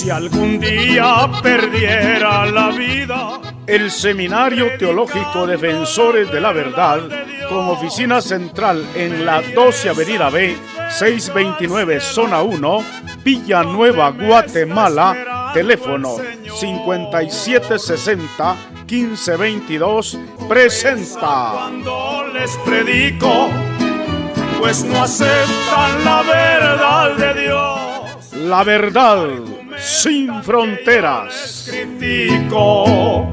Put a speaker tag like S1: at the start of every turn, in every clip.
S1: Si algún día perdiera la vida.
S2: El Seminario Teológico Defensores de la Verdad, con oficina central en la 12 Avenida B, 629 Zona 1, Villanueva, Guatemala, teléfono 5760-1522, presenta.
S1: Cuando les predico, pues no aceptan la verdad de Dios.
S2: La verdad sin fronteras.
S1: Critico.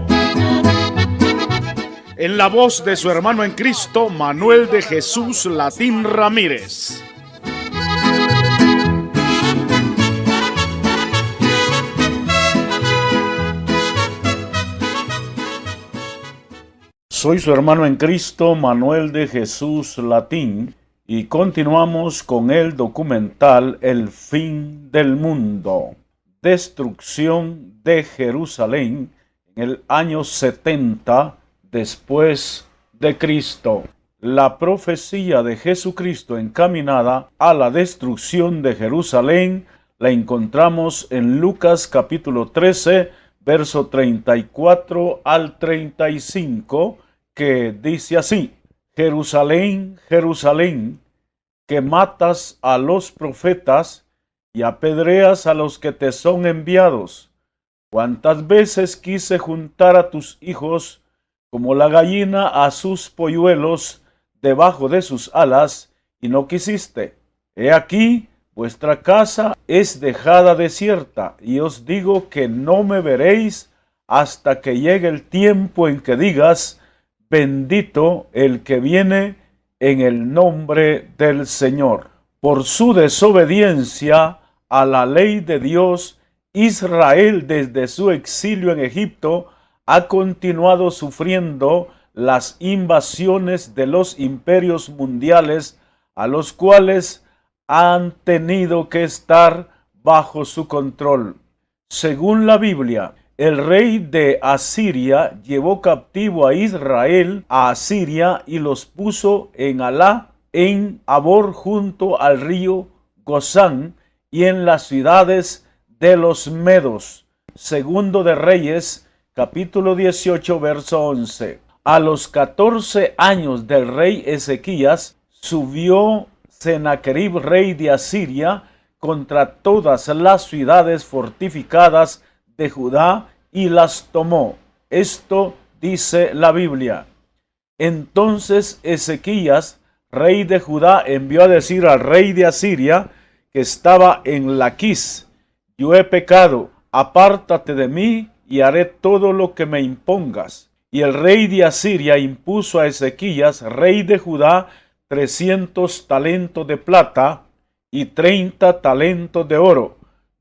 S2: En la voz de su hermano en Cristo, Manuel de Jesús Latín Ramírez. Soy su hermano en Cristo, Manuel de Jesús Latín, y continuamos con el documental El fin del mundo. Destrucción de Jerusalén en el año 70 después de Cristo. La profecía de Jesucristo encaminada a la destrucción de Jerusalén la encontramos en Lucas capítulo 13, verso 34 al 35, que dice así: Jerusalén, Jerusalén, que matas a los profetas y apedreas a los que te son enviados. Cuántas veces quise juntar a tus hijos como la gallina a sus polluelos debajo de sus alas, y no quisiste. He aquí, vuestra casa es dejada desierta, y os digo que no me veréis hasta que llegue el tiempo en que digas: bendito el que viene en el nombre del Señor. Por su desobediencia a la ley de Dios, Israel desde su exilio en Egipto ha continuado sufriendo las invasiones de los imperios mundiales, a los cuales han tenido que estar bajo su control. Según la Biblia, el rey de Asiria llevó captivo a Israel a Asiria y los puso en Alá, en Abor junto al río Gozán y en las ciudades de los medos. Segundo de Reyes, capítulo 18, verso 11. A los 14 años del rey Ezequías, subió Sennacherib, rey de Asiria, contra todas las ciudades fortificadas de Judá y las tomó. Esto dice la Biblia. Entonces Ezequías, rey de Judá, envió a decir al rey de Asiria, que estaba en Laquis: yo he pecado, apártate de mí y haré todo lo que me impongas. Y el rey de Asiria impuso a Ezequías, rey de Judá, 300 talentos de plata y 30 talentos de oro.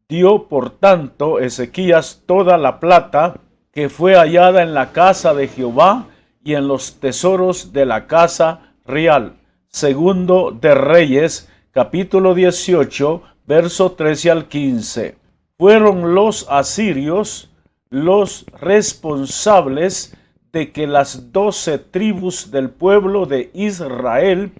S2: Dio por tanto Ezequías toda la plata que fue hallada en la casa de Jehová y en los tesoros de la casa real. Segundo de Reyes, capítulo 18, verso 13 al 15. Fueron los asirios los responsables de que las 12 tribus del pueblo de Israel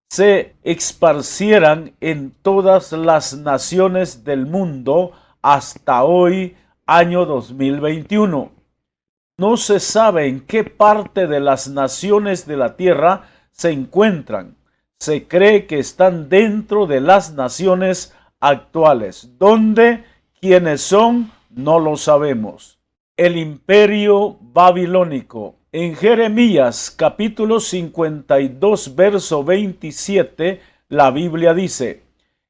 S2: se esparcieran en todas las naciones del mundo hasta hoy, año 2021. No se sabe en qué parte de las naciones de la tierra se encuentran. Se cree que están dentro de las naciones actuales. ¿Dónde? ¿Quiénes son? No lo sabemos. El imperio babilónico. En Jeremías capítulo 52, verso 27, la Biblia dice: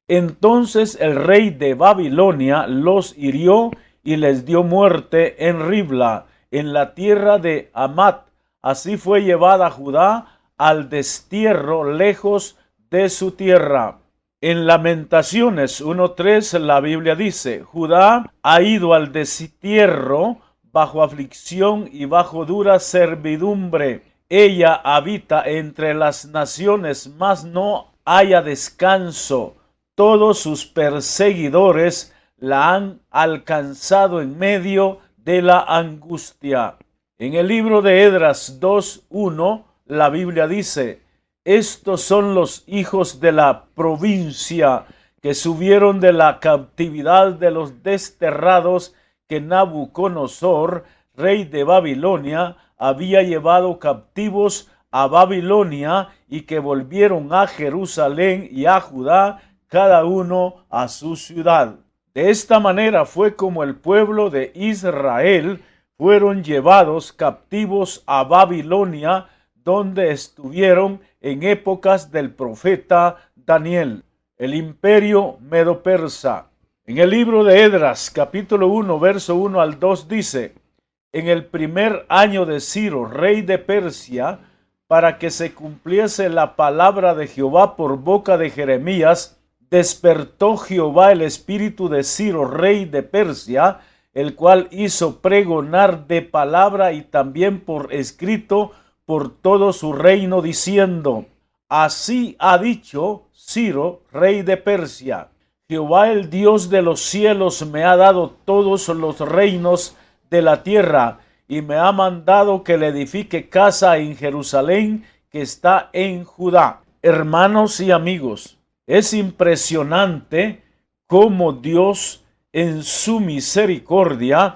S2: entonces el rey de Babilonia los hirió y les dio muerte en Ribla, en la tierra de Hamat. Así fue llevada Judá al destierro lejos de su tierra. En Lamentaciones 1:3 la Biblia dice: Judá ha ido al destierro bajo aflicción y bajo dura servidumbre. Ella habita entre las naciones, mas no haya descanso. Todos sus perseguidores la han alcanzado en medio de la angustia. En el libro de Esdras 2:1 la Biblia dice: estos son los hijos de la provincia que subieron de la cautividad de los desterrados que Nabucodonosor, rey de Babilonia, había llevado captivos a Babilonia, y que volvieron a Jerusalén y a Judá, cada uno a su ciudad. De esta manera fue como el pueblo de Israel fueron llevados captivos a Babilonia, donde estuvieron en épocas del profeta Daniel. El imperio medo-persa. En el libro de Esdras, capítulo 1, verso 1 al 2 dice: en el primer año de Ciro, rey de Persia, para que se cumpliese la palabra de Jehová por boca de Jeremías, despertó Jehová el espíritu de Ciro, rey de Persia, el cual hizo pregonar de palabra y también por escrito por todo su reino, diciendo: así ha dicho Ciro, rey de Persia: Jehová, el Dios de los cielos, me ha dado todos los reinos de la tierra, y me ha mandado que le edifique casa en Jerusalén, que está en Judá. Hermanos y amigos, es impresionante cómo Dios en su misericordia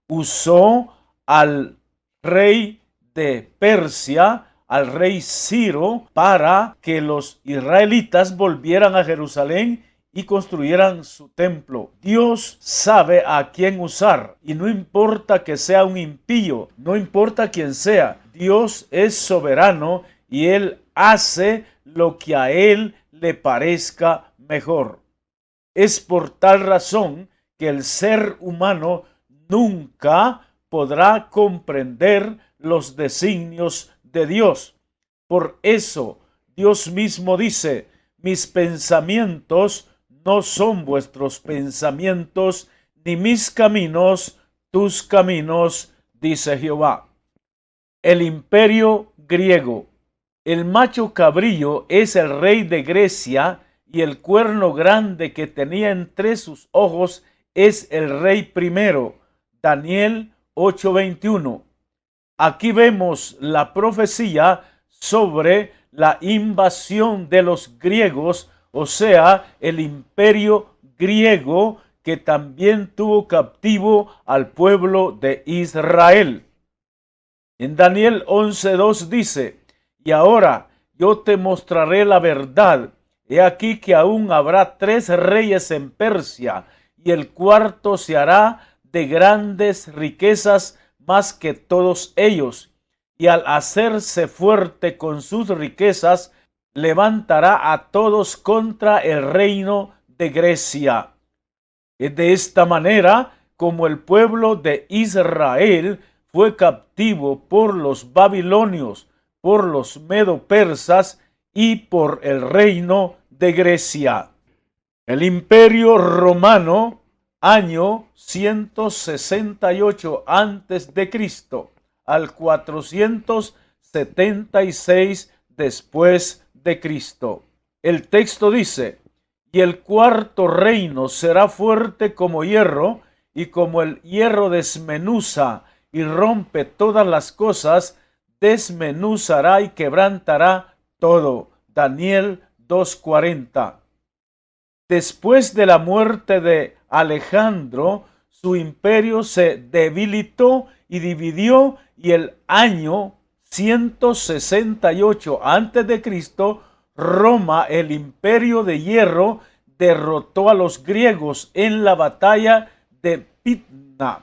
S2: usó al rey de Persia, al rey Ciro, para que los israelitas volvieran a Jerusalén y construyeran su templo. Dios sabe a quién usar, y no importa que sea un impío, no importa quién sea, Dios es soberano y Él hace lo que a Él le parezca mejor. Es por tal razón que el ser humano nunca podrá comprender los designios de Dios. Por eso Dios mismo dice: mis pensamientos no son vuestros pensamientos, ni mis caminos tus caminos, dice Jehová. El imperio griego. El macho cabrillo es el rey de Grecia, y el cuerno grande que tenía entre sus ojos es el rey primero. Daniel 8:21. Aquí vemos la profecía sobre la invasión de los griegos, o sea, el imperio griego, que también tuvo captivo al pueblo de Israel. En Daniel 11:2 dice: y ahora yo te mostraré la verdad. He aquí que aún habrá 3 reyes en Persia, y el cuarto se hará de grandes riquezas más que todos ellos, y al hacerse fuerte con sus riquezas, levantará a todos contra el reino de Grecia. Es de esta manera como el pueblo de Israel fue captivo por los babilonios, por los medo-persas y por el reino de Grecia. El imperio romano, año 168 antes de Cristo al 476 después de Cristo. El texto dice: y el cuarto reino será fuerte como hierro, y como el hierro desmenuza y rompe todas las cosas, desmenuzará y quebrantará todo. Daniel 2:40. Después de la muerte de Alejandro, su imperio se debilitó y dividió, y el año 168 antes de Cristo, Roma, el imperio de hierro, derrotó a los griegos en la batalla de Pydna.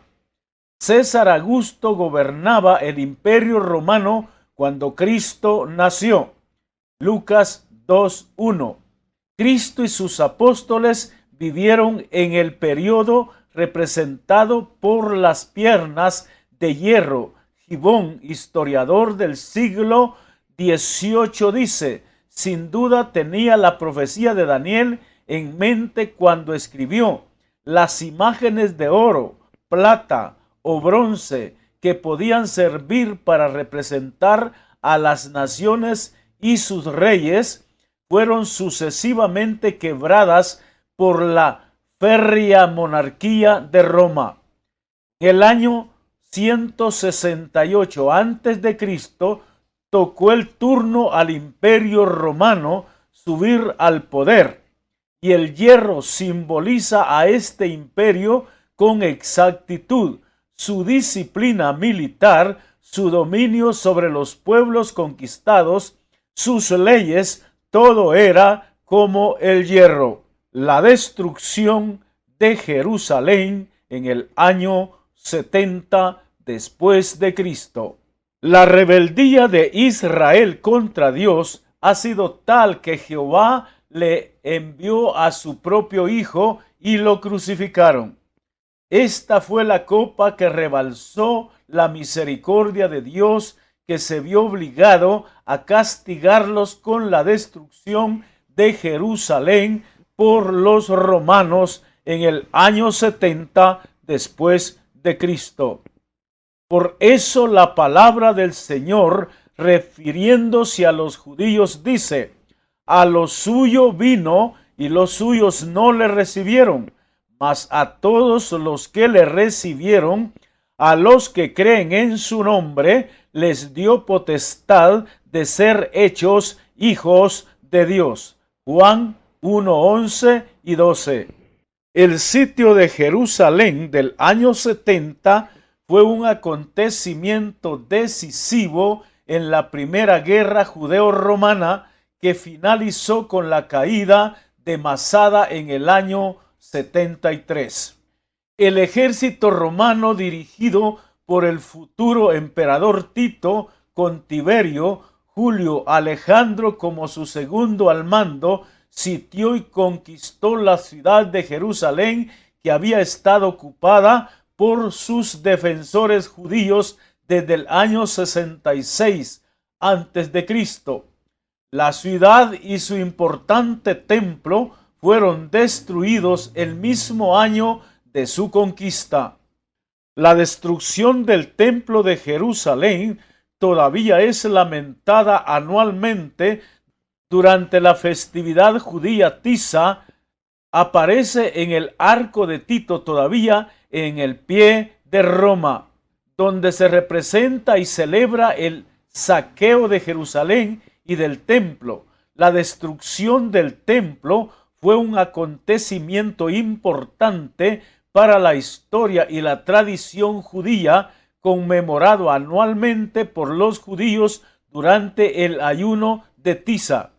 S2: César Augusto gobernaba el imperio romano cuando Cristo nació. Lucas 2:1. Cristo y sus apóstoles vivieron en el periodo representado por las piernas de hierro. Gibón, historiador del siglo XVIII, dice: sin duda tenía la profecía de Daniel en mente cuando escribió: las imágenes de oro, plata o bronce que podían servir para representar a las naciones y sus reyes fueron sucesivamente quebradas por la férrea monarquía de Roma. En el año 168 antes de Cristo tocó el turno al imperio romano subir al poder. y el hierro simboliza a este imperio con exactitud, su disciplina militar, su dominio sobre los pueblos conquistados, sus leyes, todo era como el hierro. La destrucción de Jerusalén en el año 70 después de Cristo. La rebeldía de Israel contra Dios ha sido tal que Jehová le envió a su propio Hijo y lo crucificaron. Esta fue la copa que rebalsó la misericordia de Dios, que se vio obligado a castigarlos con la destrucción de Jerusalén por los romanos en el año 70 después de Cristo. Por eso la palabra del Señor, refiriéndose a los judíos, dice: a lo suyo vino y los suyos no le recibieron, mas a todos los que le recibieron, a los que creen en su nombre, les dio potestad de ser hechos hijos de Dios. Juan 1:11 y 12. El sitio de Jerusalén del año 70 fue un acontecimiento decisivo en la primera guerra judeo-romana, que finalizó con la caída de Masada en el año 73. El ejército romano, dirigido por el futuro emperador Tito, con Tiberio Julio Alejandro como su segundo al mando, sitió y conquistó la ciudad de Jerusalén, que había estado ocupada por sus defensores judíos desde el año 66 antes de Cristo. La ciudad y su importante templo fueron destruidos el mismo año de su conquista. La destrucción del templo de Jerusalén todavía es lamentada anualmente durante la festividad judía Tisa. Aparece en el arco de Tito todavía en el pie de Roma, donde se representa y celebra el saqueo de Jerusalén y del templo. La destrucción del templo fue un acontecimiento importante para la historia y la tradición judía, conmemorado anualmente por los judíos durante el ayuno de Tisa.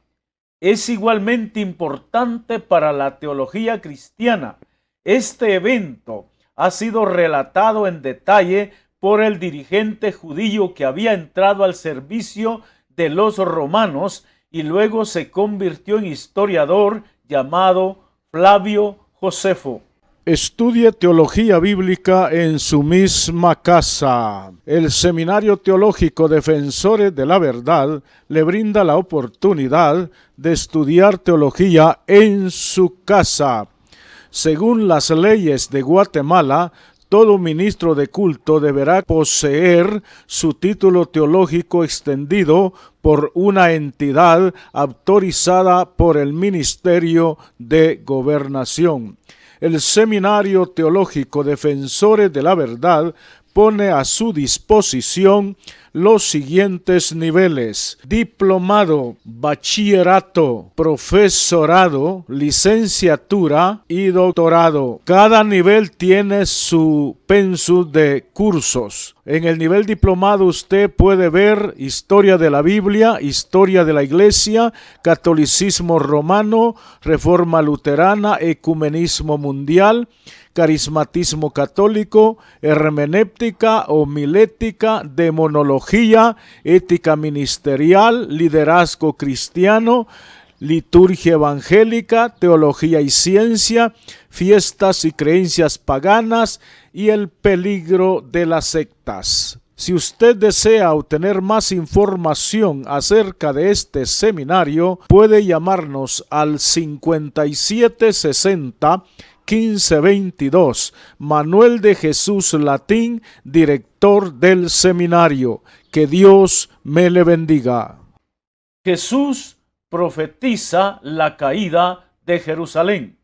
S2: Es igualmente importante para la teología cristiana. Este evento ha sido relatado en detalle por el dirigente judío que había entrado al servicio de los romanos y luego se convirtió en historiador, llamado Flavio Josefo.
S3: Estudie teología bíblica en su misma casa. El Seminario Teológico Defensores de la Verdad le brinda la oportunidad de estudiar teología en su casa. Según las leyes de Guatemala, todo ministro de culto deberá poseer su título teológico extendido por una entidad autorizada por el Ministerio de Gobernación. El Seminario Teológico Defensores de la Verdad pone a su disposición los siguientes niveles: diplomado, bachillerato, profesorado, licenciatura y doctorado. Cada nivel tiene su pensum de cursos. En el nivel diplomado usted puede ver historia de la Biblia, historia de la Iglesia, catolicismo romano, reforma luterana, ecumenismo mundial, carismatismo católico, hermenéutica, homilética, demonología, ética ministerial, liderazgo cristiano, liturgia evangélica, teología y ciencia, fiestas y creencias paganas y el peligro de las sectas. Si usted desea obtener más información acerca de este seminario, puede llamarnos al 5760 1522, Manuel de Jesús Latín, director del seminario. Que Dios me le bendiga.
S2: Jesús profetiza la caída de Jerusalén.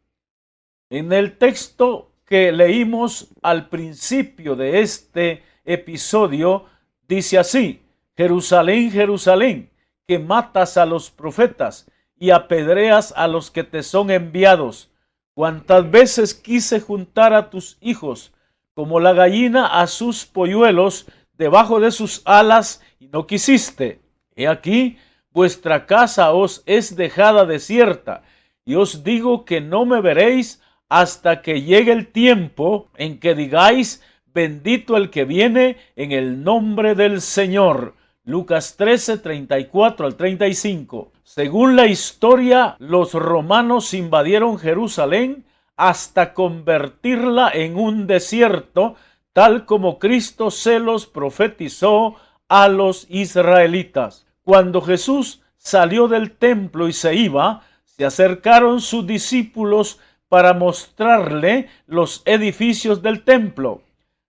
S2: En el texto que leímos al principio de este episodio, dice así: Jerusalén, Jerusalén, que matas a los profetas y apedreas a los que te son enviados. Cuántas veces quise juntar a tus hijos, como la gallina a sus polluelos, debajo de sus alas, y no quisiste. He aquí, vuestra casa os es dejada desierta, y os digo que no me veréis hasta que llegue el tiempo en que digáis, bendito el que viene en el nombre del Señor. Lucas 13, 34 al 35. Según la historia, los romanos invadieron Jerusalén hasta convertirla en un desierto, tal como Cristo se los profetizó a los israelitas. Cuando Jesús salió del templo y se iba, se acercaron sus discípulos para mostrarle los edificios del templo.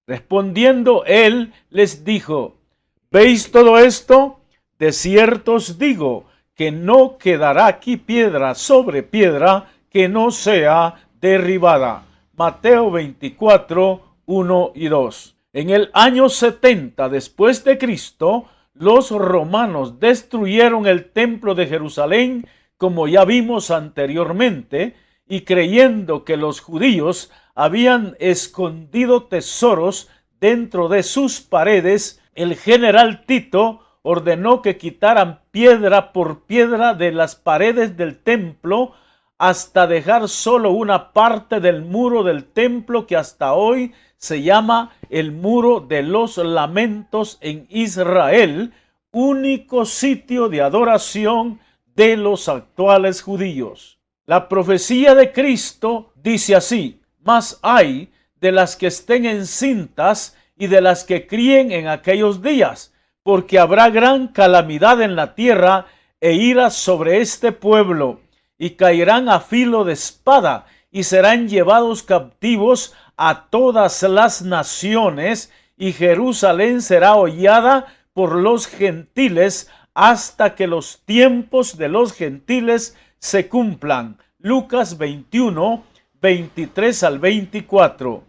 S2: Respondiendo él, les dijo, ¿veis todo esto? De cierto os digo que no quedará aquí piedra sobre piedra que no sea derribada. Mateo 24, 1 y 2. En el año 70 después de Cristo, los romanos destruyeron el templo de Jerusalén, como ya vimos anteriormente, y creyendo que los judíos habían escondido tesoros dentro de sus paredes, el general Tito ordenó que quitaran piedra por piedra de las paredes del templo hasta dejar solo una parte del muro del templo que hasta hoy se llama el Muro de los Lamentos en Israel, único sitio de adoración de los actuales judíos. La profecía de Cristo dice así, mas hay de las que estén encintas y de las que críen en aquellos días, porque habrá gran calamidad en la tierra e ira sobre este pueblo, y caerán a filo de espada, y serán llevados captivos a todas las naciones, y Jerusalén será hollada por los gentiles hasta que los tiempos de los gentiles se cumplan. Lucas 21, 23 al 24.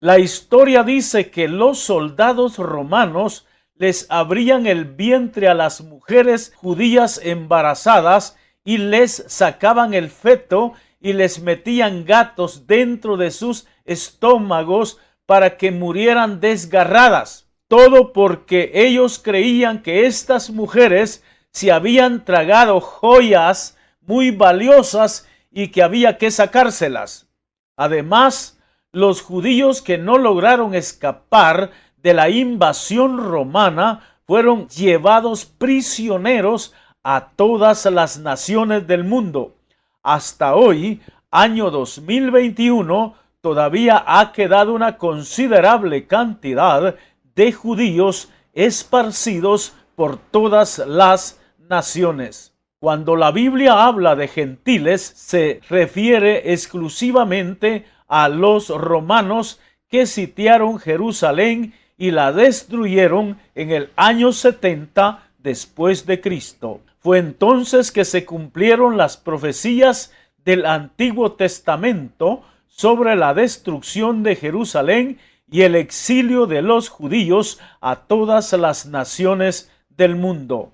S2: La historia dice que los soldados romanos les abrían el vientre a las mujeres judías embarazadas y les sacaban el feto y les metían gatos dentro de sus estómagos para que murieran desgarradas. Todo porque ellos creían que estas mujeres se habían tragado joyas muy valiosas y que había que sacárselas. Además, los judíos que no lograron escapar de la invasión romana fueron llevados prisioneros a todas las naciones del mundo. Hasta hoy, año 2021, todavía ha quedado una considerable cantidad de judíos esparcidos por todas las naciones. Cuando la Biblia habla de gentiles, se refiere exclusivamente a los romanos que sitiaron Jerusalén y la destruyeron en el año 70 después de Cristo. Fue entonces que se cumplieron las profecías del Antiguo Testamento sobre la destrucción de Jerusalén y el exilio de los judíos a todas las naciones del mundo.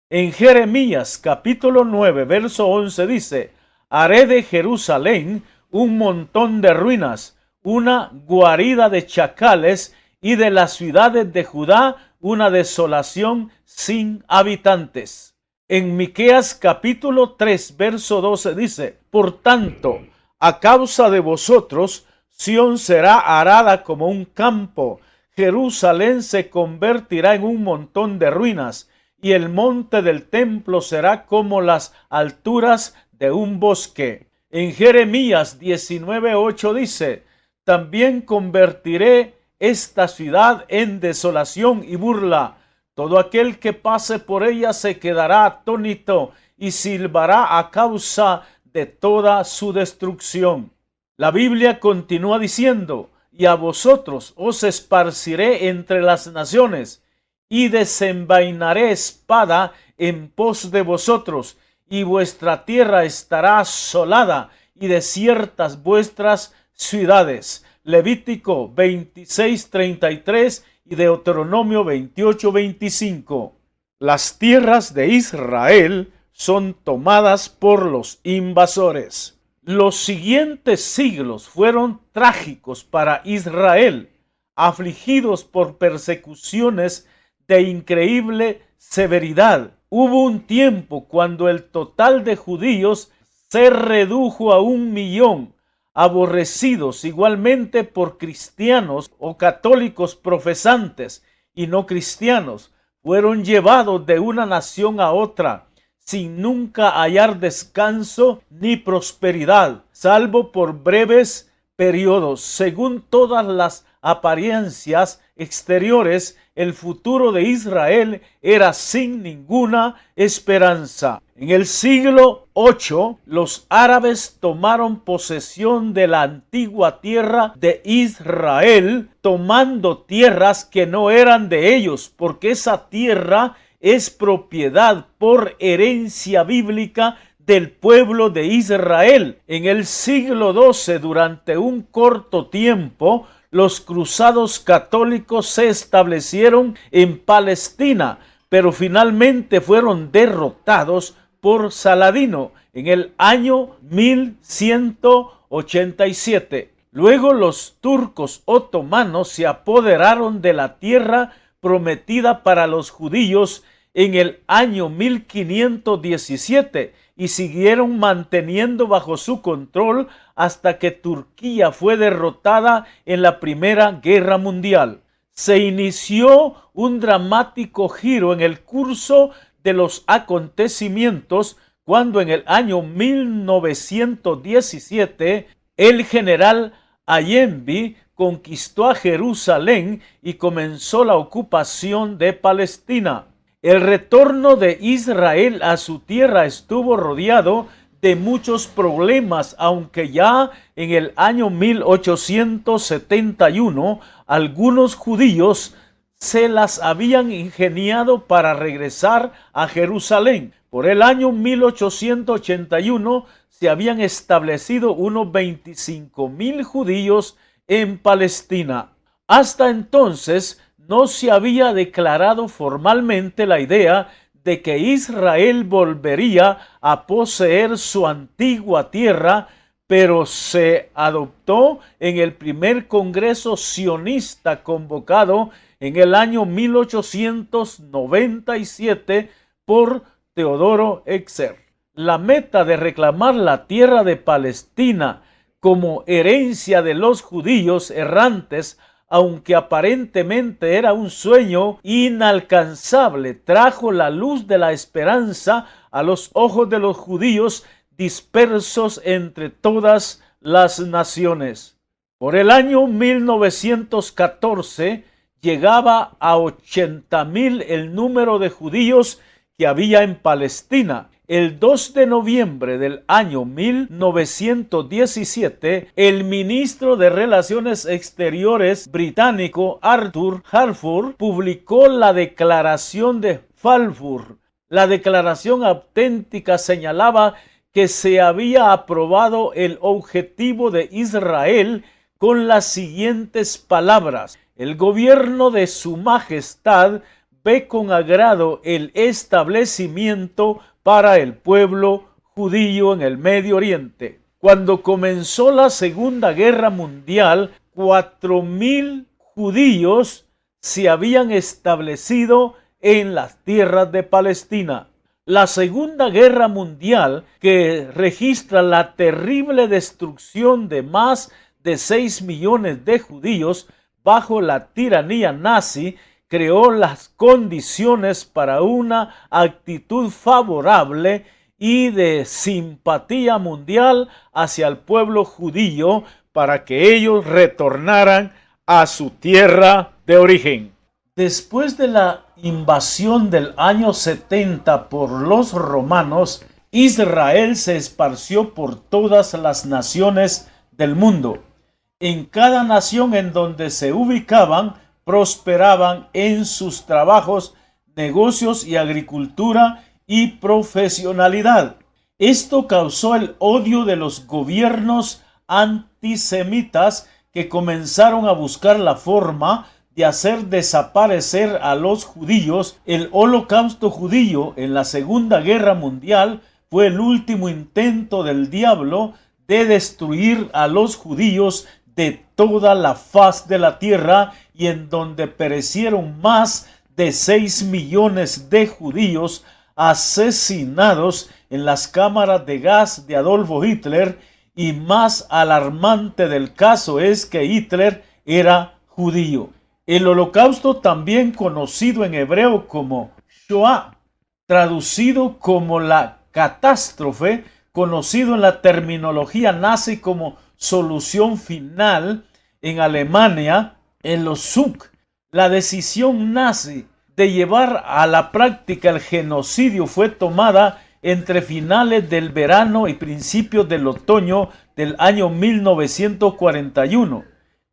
S2: En Jeremías capítulo 9, verso 11 dice, haré de Jerusalén un montón de ruinas, una guarida de chacales, y de las ciudades de Judá una desolación sin habitantes. En Miqueas capítulo 3, verso 12 dice, por tanto, a causa de vosotros, Sión será arada como un campo, Jerusalén se convertirá en un montón de ruinas, y el monte del templo será como las alturas de un bosque. En Jeremías 19:8 dice, también convertiré esta ciudad en desolación y burla. Todo aquel que pase por ella se quedará atónito y silbará a causa de toda su destrucción. La Biblia continúa diciendo, y a vosotros os esparciré entre las naciones, y desenvainaré espada en pos de vosotros, y vuestra tierra estará asolada, y desiertas vuestras ciudades. Levítico 26:33 y Deuteronomio 28:25. Las tierras de Israel son tomadas por los invasores. Los siguientes siglos fueron trágicos para Israel, afligidos por persecuciones de increíble severidad. Hubo un tiempo cuando el total de judíos se redujo a 1,000,000, aborrecidos igualmente por cristianos o católicos profesantes y no cristianos. Fueron llevados de una nación a otra, sin nunca hallar descanso ni prosperidad, salvo por breves periodos. Según todas las apariencias exteriores, el futuro de Israel era sin ninguna esperanza. En el siglo VIII, los árabes tomaron posesión de la antigua tierra de Israel, tomando tierras que no eran de ellos, porque esa tierra es propiedad por herencia bíblica del pueblo de Israel. En el siglo XII, durante un corto tiempo, los cruzados católicos se establecieron en Palestina, pero finalmente fueron derrotados por Saladino en el año 1187. Luego los turcos otomanos se apoderaron de la tierra prometida para los judíos en el año 1517 y siguieron manteniendo bajo su control hasta que Turquía fue derrotada en la Primera Guerra Mundial. Se inició un dramático giro en el curso de los acontecimientos cuando en el año 1917 el general Allenby conquistó a Jerusalén y comenzó la ocupación de Palestina. El retorno de Israel a su tierra estuvo rodeado de muchos problemas, aunque ya en el año 1871 algunos judíos se las habían ingeniado para regresar a Jerusalén. Por el año 1881 se habían establecido unos 25,000 judíos en Palestina. Hasta entonces no se había declarado formalmente la idea de que Israel volvería a poseer su antigua tierra, pero se adoptó en el primer Congreso sionista convocado en el año 1897 por Teodoro Herzl. La meta de reclamar la tierra de Palestina como herencia de los judíos errantes, aunque aparentemente era un sueño inalcanzable, trajo la luz de la esperanza a los ojos de los judíos dispersos entre todas las naciones. Por el año 1914 llegaba a 80,000 el número de judíos que había en Palestina. El 2 de noviembre del año 1917, el ministro de Relaciones Exteriores británico Arthur Balfour publicó la Declaración de Balfour. La declaración auténtica señalaba que se había aprobado el objetivo de Israel con las siguientes palabras: el gobierno de su majestad ve con agrado el establecimiento para el pueblo judío en el Medio Oriente. Cuando comenzó la Segunda Guerra Mundial, 4,000 judíos se habían establecido en las tierras de Palestina. La Segunda Guerra Mundial, que registra la terrible destrucción de más de 6 millones de judíos bajo la tiranía nazi, creó las condiciones para una actitud favorable y de simpatía mundial hacia el pueblo judío para que ellos retornaran a su tierra de origen. Después de la invasión del año 70 por los romanos, Israel se esparció por todas las naciones del mundo. En cada nación en donde se ubicaban, prosperaban en sus trabajos, negocios y agricultura y profesionalidad. Esto causó el odio de los gobiernos antisemitas que comenzaron a buscar la forma de hacer desaparecer a los judíos. El holocausto judío en la Segunda Guerra Mundial fue el último intento del diablo de destruir a los judíos de toda la faz de la tierra, y en donde perecieron más de 6 millones de judíos asesinados en las cámaras de gas de Adolfo Hitler. Y más alarmante del caso es que Hitler era judío. El holocausto, también conocido en hebreo como Shoah, traducido como la catástrofe, conocido en la terminología nazi como solución final, en Alemania, en los Zug. La decisión nazi de llevar a la práctica el genocidio fue tomada entre finales del verano y principios del otoño del año 1941,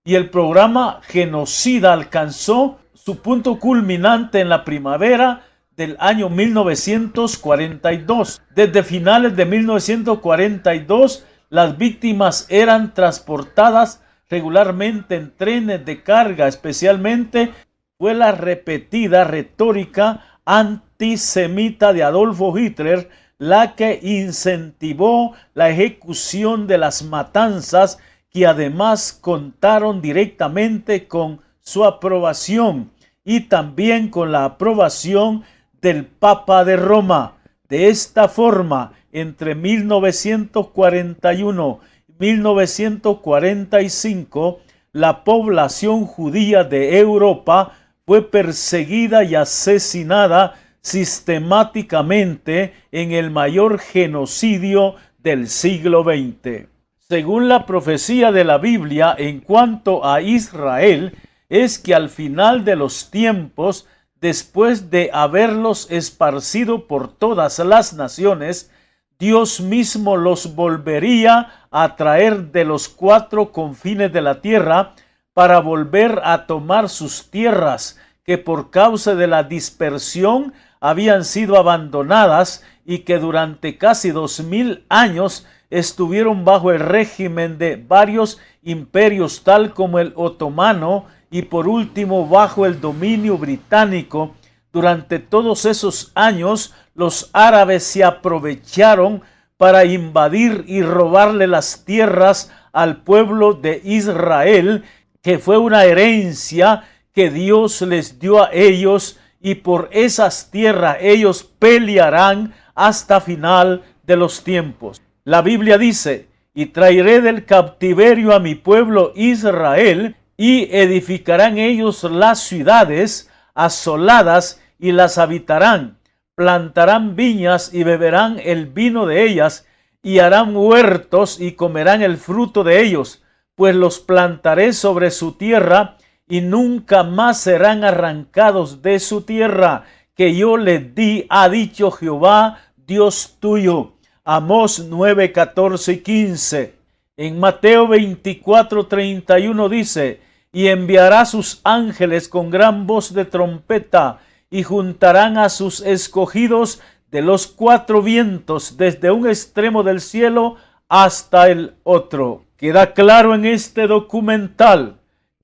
S2: y el programa genocida alcanzó su punto culminante en la primavera del año 1942. Desde finales de 1942, las víctimas eran transportadas regularmente en trenes de carga. Especialmente fue la repetida retórica antisemita de Adolfo Hitler la que incentivó la ejecución de las matanzas, que además contaron directamente con su aprobación y también con la aprobación del Papa de Roma. De esta forma, entre 1941 y 1945, la población judía de Europa fue perseguida y asesinada sistemáticamente en el mayor genocidio del siglo XX. Según la profecía de la Biblia en cuanto a Israel, es que al final de los tiempos, después de haberlos esparcido por todas las naciones, Dios mismo los volvería a traer de los 4 confines de la tierra para volver a tomar sus tierras, que por causa de la dispersión habían sido abandonadas y que durante casi 2000 años estuvieron bajo el régimen de varios imperios, tal como el otomano, y por último bajo el dominio británico. Durante todos esos años, los árabes se aprovecharon para invadir y robarle las tierras al pueblo de Israel, que fue una herencia que Dios les dio a ellos, y por esas tierras ellos pelearán hasta final de los tiempos. La Biblia dice: y traeré del cautiverio a mi pueblo Israel, y edificarán ellos las ciudades asoladas y las habitarán, plantarán viñas y beberán el vino de ellas, y harán huertos y comerán el fruto de ellos, pues los plantaré sobre su tierra y nunca más serán arrancados de su tierra, que yo les di, ha dicho Jehová, Dios tuyo. Amós 9, 14 y 15. En Mateo 24, 31 dice: y enviará sus ángeles con gran voz de trompeta, y juntarán a sus escogidos de los 4 vientos, desde un extremo del cielo hasta el otro. Queda claro en este documental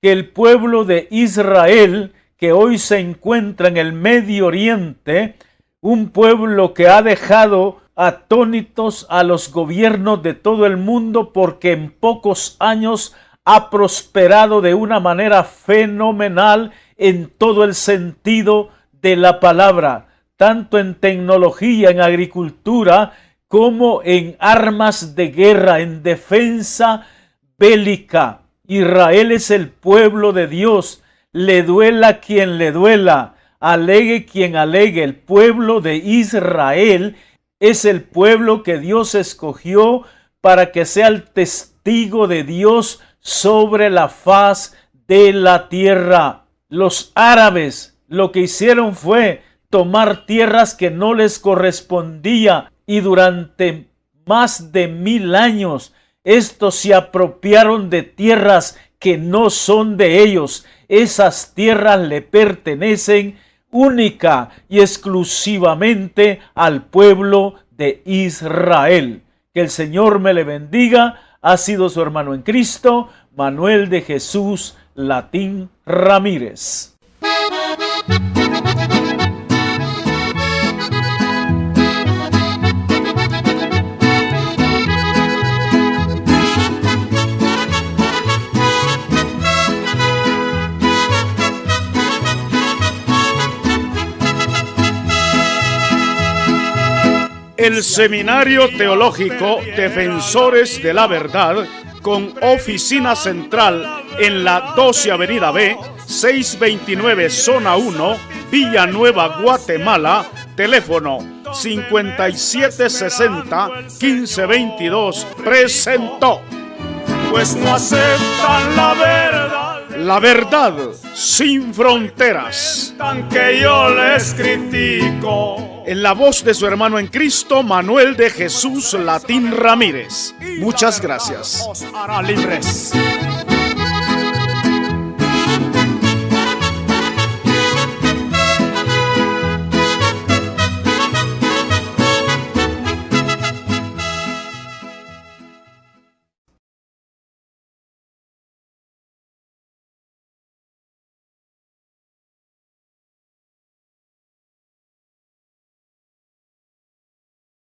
S2: que el pueblo de Israel, que hoy se encuentra en el Medio Oriente, un pueblo que ha dejado atónitos a los gobiernos de todo el mundo, porque en pocos años ha prosperado de una manera fenomenal en todo el sentido de la palabra, tanto en tecnología, en agricultura, como en armas de guerra, en defensa bélica. Israel es el pueblo de Dios, le duela quien le duela, alegue quien alegue. El pueblo de Israel es el pueblo que Dios escogió para que sea el testigo de Dios sobre la faz de la tierra. Los árabes lo que hicieron fue tomar tierras que no les correspondía, y durante más de 1000 años estos se apropiaron de tierras que no son de ellos. Esas tierras le pertenecen única y exclusivamente al pueblo de Israel. Que el Señor me le bendiga. Ha sido su hermano en Cristo, Manuel de Jesús Latín Ramírez.
S3: El Seminario Teológico Defensores de la Verdad, con oficina central en la 12 Avenida B, 629 Zona 1, Villanueva, Guatemala, teléfono 5760-1522, presentó.
S1: Pues no aceptan la verdad.
S3: La verdad sin fronteras.
S1: Tan que yo les critico.
S3: En la voz de su hermano en Cristo, Manuel de Jesús Latín Ramírez. Muchas gracias.
S1: Os hará libres.